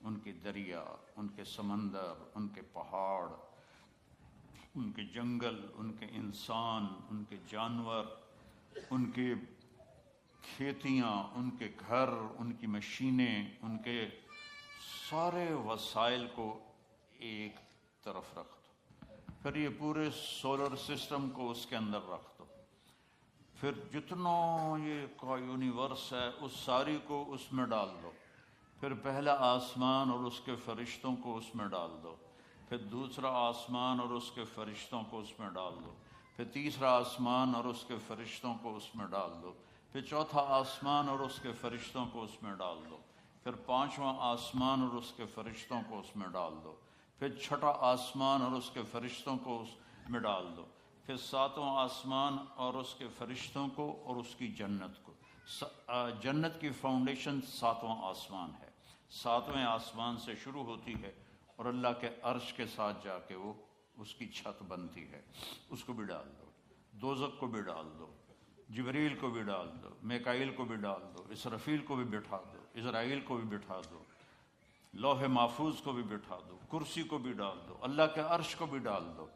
ان کے دریا، ان کے سمندر، ان کے پہاڑ، ان کے جنگل، ان کے انسان، ان کے جانور، ان کے کھیتیاں، ان کے گھر، ان کی مشینیں، ان کے سارے وسائل کو ایک طرف رکھ دو، پھر یہ پورے سولر سسٹم کو اس کے اندر رکھ دو، پھر جتنا یہ کا یونیورس ہے اس ساری کو اس میں ڈال دو، پھر پہلا آسمان اور اس کے فرشتوں کو اس میں ڈال دو، پھر دوسرا آسمان اور اس کے فرشتوں کو اس میں ڈال دو، پھر تیسرا آسمان اور اس کے فرشتوں کو اس میں ڈال دو، پھر چوتھا آسمان اور اس کے فرشتوں کو اس میں ڈال دو، پھر پانچواں آسمان اور اس کے فرشتوں کو اس میں ڈال دو، پھر چھٹا آسمان اور اس کے فرشتوں کو اس میں ڈال دو، پھر ساتواں آسمان اور اس کے فرشتوں کو اور اس کی جنت کو۔ جنت کی فاؤنڈیشن ساتواں آسمان ہے، ساتویں آسمان سے شروع ہوتی ہے اور اللہ کے عرش کے ساتھ جا کے وہ اس کی چھت بنتی ہے، اس کو بھی ڈال دو، دوزخ کو بھی ڈال دو، جبریل کو بھی ڈال دو، میکائیل کو بھی ڈال دو، اسرافیل کو بھی بٹھا دو، اسرائیل کو بھی بٹھا دو، لوح محفوظ کو بھی بٹھا دو، کرسی کو بھی ڈال دو، اللہ کے عرش کو بھی ڈال دو،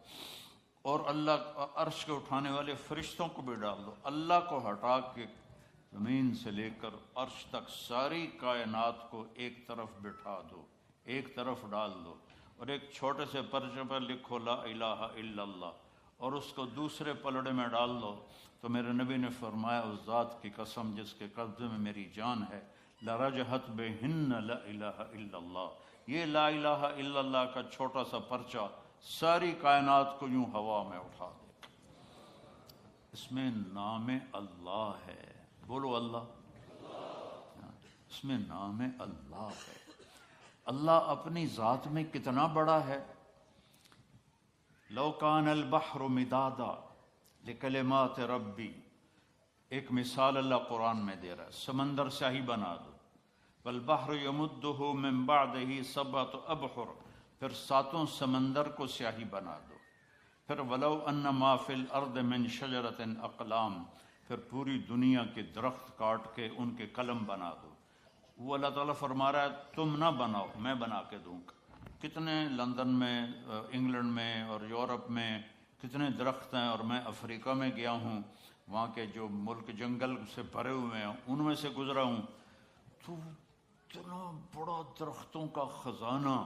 اور اللہ عرش کے اٹھانے والے فرشتوں کو بھی ڈال دو۔ اللہ کو ہٹا کے زمین سے لے کر عرش تک ساری کائنات کو ایک طرف بٹھا دو، ایک طرف ڈال دو، اور ایک چھوٹے سے پرچے پر لکھو لا الہ الا اللہ، اور اس کو دوسرے پلڑے میں ڈال دو، تو میرے نبی نے فرمایا اس ذات کی قسم جس کے قبضے میں میری جان ہے، لرجحت بہن لا الہ الا اللہ، یہ لا الہ الا اللہ کا چھوٹا سا پرچہ ساری کائنات کو یوں ہوا میں اٹھا دے۔ اس میں نام اللہ ہے، بولو اللہ، اس میں نام اللہ ہے۔ اللہ اپنی ذات میں کتنا بڑا ہے۔ لو کان البحر مدادا لکلمات ربی، ایک مثال اللہ قرآن میں دے رہا ہے، سمندر سیاہی بنا دو، والبحر یمدہ من بعدہ سبعۃ ابحر، پھر ساتوں سمندر کو سیاہی بنا دو، پھر ولو ان ما فی الارض من شجرۃ اقلام، پھر پوری دنیا کے درخت کاٹ کے ان کے قلم بنا دو۔ وہ اللہ تعالیٰ فرما رہا ہے تم نہ بناؤ، میں بنا کے دوں گا۔ کتنے لندن میں، انگلینڈ میں اور یورپ میں کتنے درخت ہیں، اور میں افریقہ میں گیا ہوں، وہاں کے جو ملک جنگل سے بھرے ہوئے ہیں ان میں سے گزرا ہوں، تو اتنا بڑا درختوں کا خزانہ،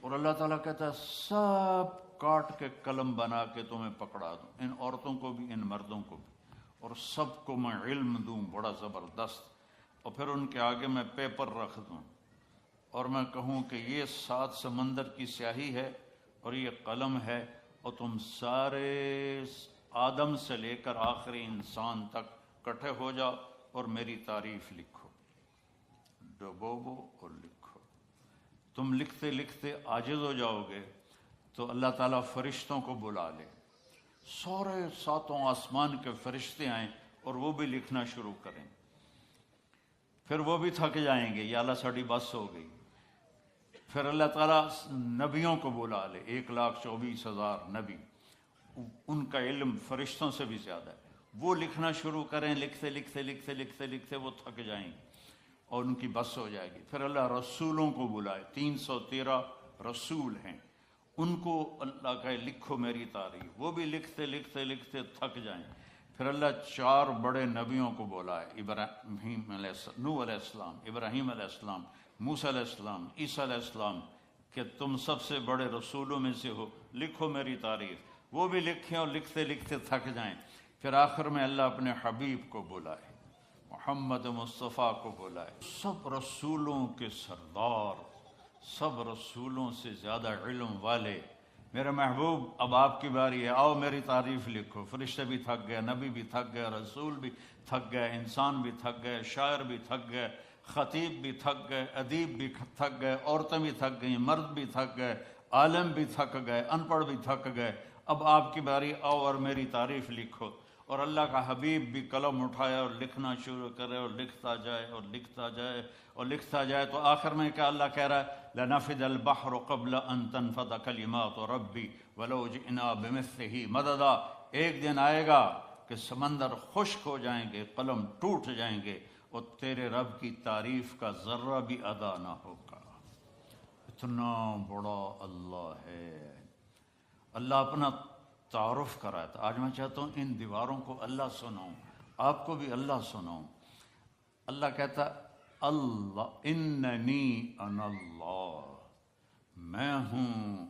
اور اللہ تعالیٰ کہتا ہے سب کاٹ کے قلم بنا کے تمہیں پکڑا دوں، ان عورتوں کو بھی ان مردوں کو بھی، اور سب کو میں علم دوں بڑا زبردست، اور پھر ان کے آگے میں پیپر رکھ دوں اور میں کہوں کہ یہ 7 سمندر کی سیاہی ہے اور یہ قلم ہے، اور تم سارے آدم سے لے کر آخری انسان تک کٹھے ہو جاؤ اور میری تعریف لکھو، ڈبوبو اور لکھو۔ تم لکھتے لکھتے عاجز ہو جاؤ گے تو اللہ تعالیٰ فرشتوں کو بلا لے، سارے 7 آسمان کے فرشتے آئیں اور وہ بھی لکھنا شروع کریں، پھر وہ بھی تھک جائیں گے، یا اللہ ساڑی بس ہو گئی، پھر اللہ تعالیٰ نبیوں کو بلا لے، 1,24,000 نبی، ان کا علم فرشتوں سے بھی زیادہ ہے، وہ لکھنا شروع کریں، لکھتے لکھتے لکھتے لکھتے لکھتے وہ تھک جائیں گے اور ان کی بس ہو جائے گی، پھر اللہ رسولوں کو بلائے، 313 رسول ہیں، ان کو اللہ کہے لکھو میری تعریف، وہ بھی لکھتے لکھتے لکھتے تھک جائیں، پھر اللہ 4 بڑے نبیوں کو بلائے، ابراہیم علیہ السلام، نوح علیہ السلام، ابراہیم علیہ السلام، موسیٰ علیہ السلام، عیسیٰ علیہ السلام، کہ تم سب سے بڑے رسولوں میں سے ہو، لکھو میری تعریف، وہ بھی لکھیں اور لکھتے لکھتے تھک جائیں، پھر آخر میں اللہ اپنے حبیب کو بلائے، محمد مصطفیٰ کو بلائے، سب رسولوں کے سردار، سب رسولوں سے زیادہ علم والے، میرے محبوب اب آپ کی باری ہے، آؤ میری تعریف لکھو۔ فرشتے بھی تھک گئے، نبی بھی تھک گئے، رسول بھی تھک گئے، انسان بھی تھک گئے، شاعر بھی تھک گئے، خطیب بھی تھک گئے، ادیب بھی تھک گئے، عورتیں بھی تھک گئیں، مرد بھی تھک گئے، عالم بھی تھک گئے، ان پڑھ بھی تھک گئے، اب آپ کی باری، آؤ اور میری تعریف لکھو۔ اور اللہ کا حبیب بھی قلم اٹھائے اور لکھنا شروع کرے، اور لکھتا جائے اور لکھتا جائے اور لکھتا جائے، تو آخر میں کیا اللہ کہہ رہا ہے، لَنَفِدَ الْبَحْرُ قَبْلَ أَن تَنْفَدَ كَلِمَاتُ رَبِّي وَلَوْ جِئْنَا بِمِثْلِهِ مَدَدًا، ایک دن آئے گا کہ سمندر خشک ہو جائیں گے، قلم ٹوٹ جائیں گے، اور تیرے رب کی تعریف کا ذرہ بھی ادا نہ ہوگا۔ کتنا بڑا اللہ ہے. اللہ اپنا تعارف کرایا تھا. آج میں چاہتا ہوں ان دیواروں کو اللہ سناؤں، آپ کو بھی اللہ سناؤں. اللہ کہتا اللہ اننی انا اللہ، میں ہوں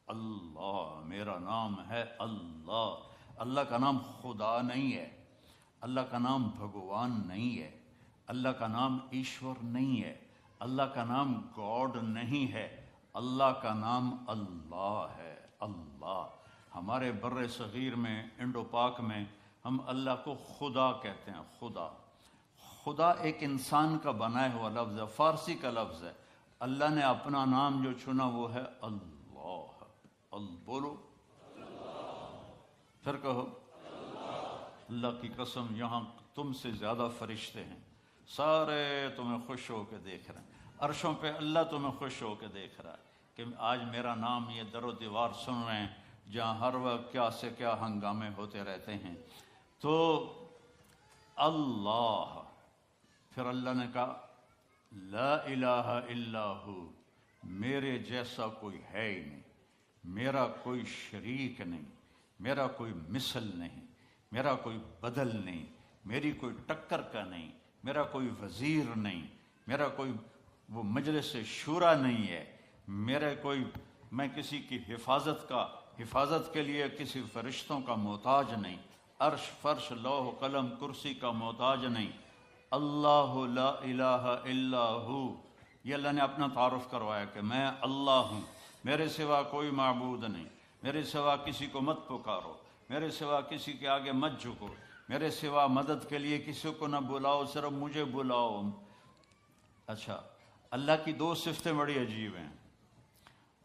اللہ، میرا نام ہے اللہ. اللہ کا نام خدا نہیں ہے، اللہ کا نام بھگوان نہیں ہے، اللہ کا نام ایشور نہیں ہے، اللہ کا نام گاڈ نہیں ہے، اللہ کا نام اللہ ہے. اللہ ہمارے بر صغیر میں، انڈو پاک میں ہم اللہ کو خدا کہتے ہیں. خدا خدا ایک انسان کا بنایا ہوا لفظ ہے، فارسی کا لفظ ہے. اللہ نے اپنا نام جو چنا وہ ہے اللہ. بولو پھر کہو اللہ کی قسم، یہاں تم سے زیادہ فرشتے ہیں، سارے تمہیں خوش ہو کے دیکھ رہے ہیں. عرشوں پہ اللہ تمہیں خوش ہو کے دیکھ رہا ہے کہ آج میرا نام یہ در و دیوار سن رہے ہیں جہاں ہر وقت کیا سے کیا ہنگامے ہوتے رہتے ہیں. تو اللہ، پھر اللہ نے کہا لا الہ الا ہو، میرے جیسا کوئی ہے ہی نہیں، میرا کوئی شریک نہیں، میرا کوئی مثل نہیں، میرا کوئی بدل نہیں، میری کوئی ٹکر کا نہیں، میرا کوئی وزیر نہیں، میرا کوئی وہ مجلس شورا نہیں ہے، میں کسی کی حفاظت کے لیے کسی فرشتوں کا محتاج نہیں، عرش فرش لوح قلم کرسی کا محتاج نہیں. اللہ لا الہ الا ہو، یہ اللہ نے اپنا تعارف کروایا کہ میں اللہ ہوں، میرے سوا کوئی معبود نہیں، میرے سوا کسی کو مت پکارو، میرے سوا کسی کے آگے مت جھکو، میرے سوا مدد کے لیے کسی کو نہ بلاؤ، صرف مجھے بلاؤ. اچھا، اللہ کی دو صفتیں بڑی عجیب ہیں.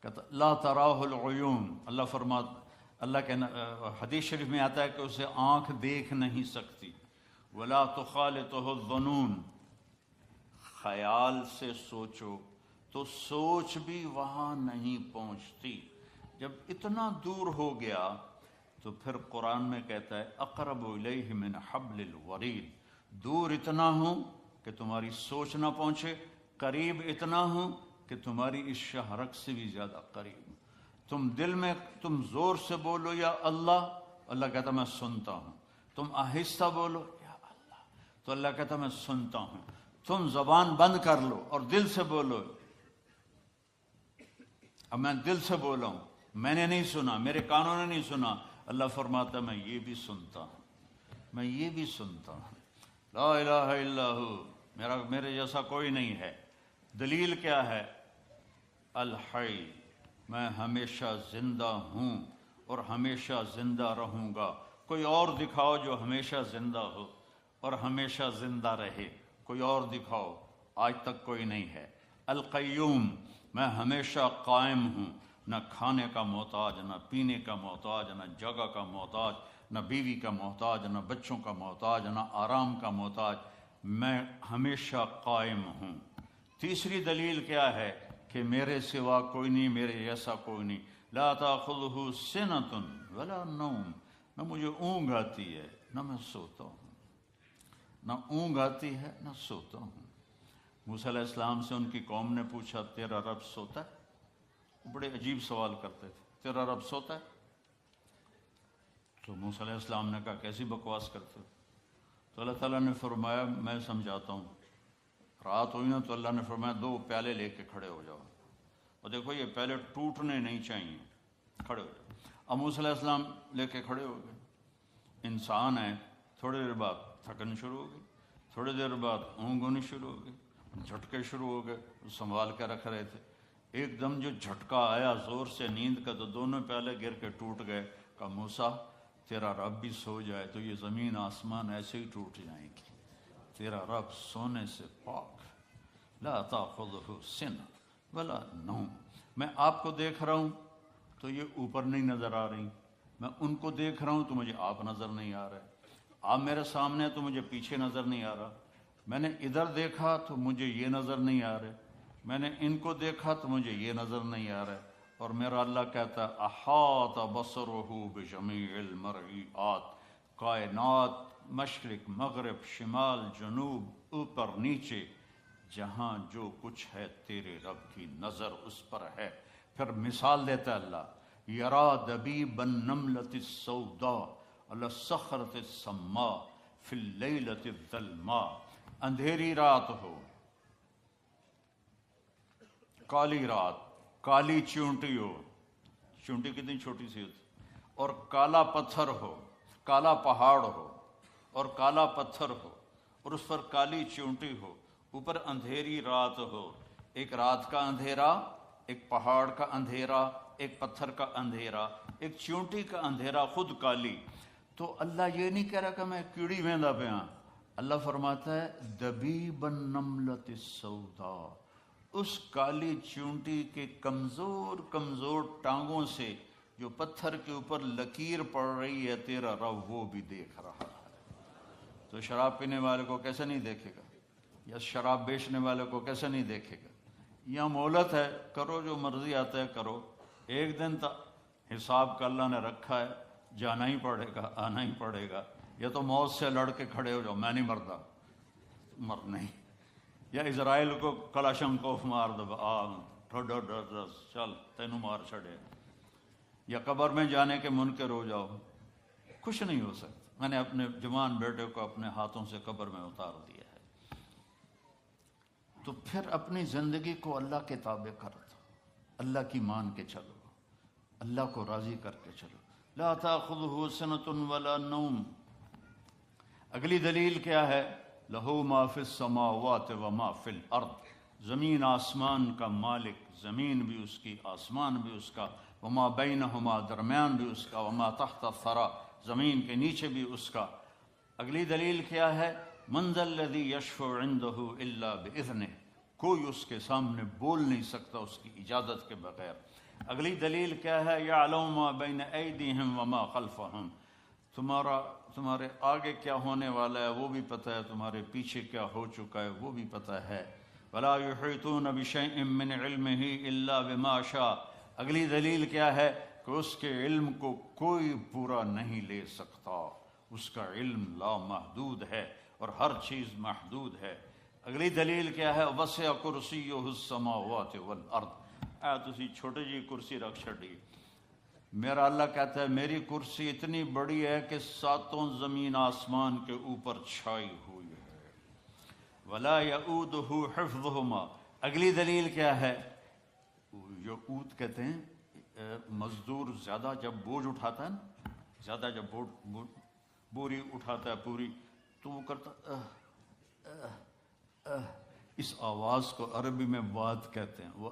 کہتا لا تراہ العیون، اللہ کے حدیث شریف میں آتا ہے کہ اسے آنکھ دیکھ نہیں سکتی. ولا تخالطہ الظنون، خیال سے سوچو تو سوچ بھی وہاں نہیں پہنچتی. جب اتنا دور ہو گیا تو پھر قرآن میں کہتا ہے اقرب الیہ من حبل الورید، دور اتنا ہوں کہ تمہاری سوچ نہ پہنچے، قریب اتنا ہوں کہ تمہاری اس شہرک سے بھی زیادہ قریب. تم دل میں تم زور سے بولو یا اللہ کہتا میں سنتا ہوں. تم آہستہ بولو یا اللہ، تو اللہ کہتا میں سنتا ہوں. تم زبان بند کر لو اور دل سے بولو. اب میں دل سے بولا ہوں، میں نے نہیں سنا، میرے کانوں نے نہیں سنا، اللہ فرماتا میں یہ بھی سنتا ہوں، میں یہ بھی سنتا ہوں. لا الہ الا ہو، میرے جیسا کوئی نہیں ہے. دلیل کیا ہے؟ الحی، میں ہمیشہ زندہ ہوں اور ہمیشہ زندہ رہوں گا. کوئی اور دکھاؤ جو ہمیشہ زندہ ہو اور ہمیشہ زندہ رہے، کوئی اور دکھاؤ، آج تک کوئی نہیں ہے. القیوم، میں ہمیشہ قائم ہوں، نہ کھانے کا محتاج، نہ پینے کا محتاج، نہ جگہ کا محتاج، نہ بیوی کا محتاج، نہ بچوں کا محتاج، نہ آرام کا محتاج، میں ہمیشہ قائم ہوں. تیسری دلیل کیا ہے کہ میرے سوا کوئی نہیں، میرے جیسا کوئی نہیں. لا تاخذہ سنۃ ولا نوم، نہ مجھے اونگ آتی ہے نہ میں سوتا ہوں، نہ اونگ آتی ہے نہ سوتا ہوں. موسیٰ علیہ السلام سے ان کی قوم نے پوچھا تیرا رب سوتا ہے؟ بڑے عجیب سوال کرتے تھے، تیرا رب سوتا ہے؟ تو موسیٰ علیہ السلام نے کہا کیسی بکواس کرتے ہو؟ تو اللہ تعالیٰ نے فرمایا میں سمجھاتا ہوں. رات ہوئی نا تو اللہ نے فرمایا 2 پیالے لے کے کھڑے ہو جاؤ، اور دیکھو یہ پیالے ٹوٹنے نہیں چاہیے، کھڑے ہو جاؤ. اب موسیٰ علیہ السلام لے کے کھڑے ہو گئے. انسان ہے، تھوڑی دیر بعد تھکن شروع ہو گئی، تھوڑی دیر بعد اونگ ہونی شروع ہو گئی، جھٹکے شروع ہو گئے. سنبھال کے رکھ رہے تھے، ایک دم جو جھٹکا آیا زور سے نیند کا تو دونوں پیالے گر کے ٹوٹ گئے. کہا موسیٰ تیرا رب بھی سو جائے تو یہ زمین آسمان ایسے ہی ٹوٹ جائیں گی، تیرا رب سونے سے پاک. لا تاخذہ سنۃ ولا نوم. میں آپ کو دیکھ رہا ہوں تو یہ اوپر نہیں نظر آ رہی، میں ان کو دیکھ رہا ہوں تو مجھے آپ نظر نہیں آ رہے، آپ میرے سامنے تو مجھے پیچھے نظر نہیں آ رہا، میں نے ادھر دیکھا تو مجھے یہ نظر نہیں آ رہے، میں نے ان کو دیکھا تو مجھے یہ نظر نہیں آ رہے. اور میرا اللہ کہتا ہے احاط بصرہ بجمیع المرئیات، کائنات مشرق مغرب شمال جنوب اوپر نیچے جہاں جو کچھ ہے تیرے رب کی نظر اس پر ہے۔ پھر مثال دیتا ہے اللہ، یرا دبیب النملۃ السوداء علی الصخرۃ الصماء فی اللیلۃ الظلماء، اندھیری رات ہو، کالی رات، کالی چونٹی ہو، چونٹی کتنی چھوٹی سی ہوتی، اور کالا پتھر ہو، کالا پہاڑ ہو اور کالا پتھر ہو اور اس پر کالی چونٹی ہو، اوپر اندھیری رات ہو، ایک رات کا اندھیرا، ایک پہاڑ کا اندھیرا، ایک پتھر کا اندھیرا، ایک چونٹی کا اندھیرا، خود کالی۔ تو اللہ یہ نہیں کہہ رہا کہ میں کیڑی ویندا پہ ہاں، اللہ فرماتا ہے دبیب النملۃ السوداء، اس کالی چونٹی کے کمزور کمزور ٹانگوں سے جو پتھر کے اوپر لکیر پڑ رہی ہے، تیرا رب وہ بھی دیکھ رہا ہے۔ تو شراب پینے والے کو کیسے نہیں دیکھے گا، یا شراب بیچنے والے کو کیسے نہیں دیکھے گا؟ یا مہلت ہے، کرو جو مرضی آتا ہے کرو، ایک دن حساب کا اللہ نے رکھا ہے، جانا ہی پڑے گا، آنا ہی پڑے گا۔ یا تو موت سے لڑ کے کھڑے ہو جاؤ، میں نہیں مردا، مر نہیں، یا اسرائیل کو کلاشنکوف مار دو، چل تینوں مار چھڑے، یا قبر میں جانے کے منکر ہو جاؤ، کچھ نہیں ہو سکتا۔ میں نے اپنے جوان بیٹے کو اپنے ہاتھوں سے قبر میں اتار دیا ہے۔ تو پھر اپنی زندگی کو اللہ کے تابع کر دو، اللہ کی مان کے چلو، اللہ کو راضی کر کے چلو۔ لا تأخذہ سنۃ ولا نوم۔ اگلی دلیل کیا ہے؟ لہو ما فی السماوات وما فی الارض، زمین آسمان کا مالک، زمین بھی اس کی، آسمان بھی اس کا، وما بینہما، درمیان بھی اس کا، وما تحت الثری، زمین کے نیچے بھی اس کا۔ اگلی دلیل کیا ہے؟ من ذا الذی یشفع عندہ الا باذنہ، کوئی اس کے سامنے بول نہیں سکتا اس کی اجازت کے بغیر۔ اگلی دلیل کیا ہے؟ یعلم ما بین ایدیہم وما خلفہم، تمہارے آگے کیا ہونے والا ہے وہ بھی پتہ ہے، تمہارے پیچھے کیا ہو چکا ہے وہ بھی پتہ ہے۔ ولا یحیطون بشیء من علمہ الا بما شاء۔ اگلی دلیل کیا ہے؟ کہ اس کے علم کو کوئی پورا نہیں لے سکتا، اس کا علم لامحدود ہے اور ہر چیز محدود ہے۔ اگلی دلیل کیا ہے؟ وسع کرسیہ السماوات والارض۔ تسی چھوٹی جی کرسی رکھ چھڑی، میرا اللہ کہتا ہے میری کرسی اتنی بڑی ہے کہ ساتوں زمین آسمان کے اوپر چھائی ہوئی ہے۔ ولا یؤودہ حفظہما۔ اگلی دلیل کیا ہے؟ جو اود کہتے ہیں مزدور زیادہ جب بوجھ اٹھاتا ہے نا، زیادہ جب بوری اٹھاتا ہے پوری، تو وہ کرتا اس آواز کو عربی میں واد کہتے ہیں، وہ